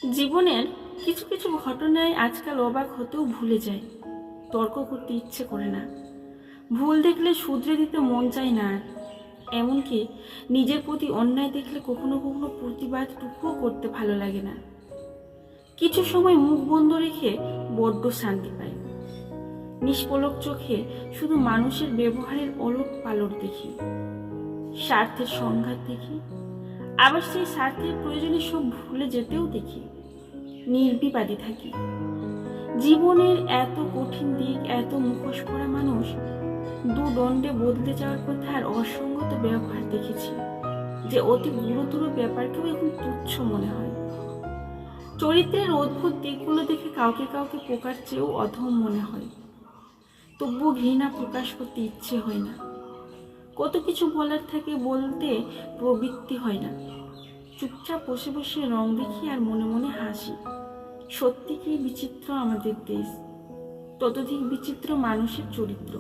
জীবনের কিছু কিছু ঘটনায় আজকাল অবাক হতেও ভুলে যায়, তর্ক করতে ইচ্ছে করে না, ভুল দেখলে শুধরে দিতে মন চায় না আর। এমনকি নিজের প্রতি অন্যায় দেখলে কখনো কখনো প্রতিবাদটুকুও করতে ভালো লাগে না। কিছু সময় মুখ বন্ধ রেখে বড্ড শান্তি পাই। নিষ্পলক চোখে শুধু মানুষের ব্যবহারের ওলট পালট দেখি, স্বার্থের সংঘাত দেখি, আবার সেই স্বার্থের প্রয়োজনে সব ভুলে যেতেও দেখি। নির্বিবাদী থাকি। জীবনের এত কঠিন দিক, এত মুখোশ পরা মানুষ, দু দণ্ডে বদলে যাওয়ার কথা আর অসঙ্গত ব্যবহার দেখেছি, যে অতি গুরুতর ব্যাপারকেও এখন তুচ্ছ মনে হয়। চরিত্রের অদ্ভুত দিকগুলো দেখে কাউকে কাউকে পোকার চেয়েও অধম মনে হয়, তবুও ঘৃণা প্রকাশ করতে ইচ্ছে হয় না। কত কিছু বলার থাকে, বলতে প্রবৃত্তি হয় না। চুপচাপ বসে বসে রং দেখি আর মনে মনে হাসি। সত্যি কি বিচিত্র আমাদের দেশ, ততোধিক বিচিত্র মানুষের চরিত্র।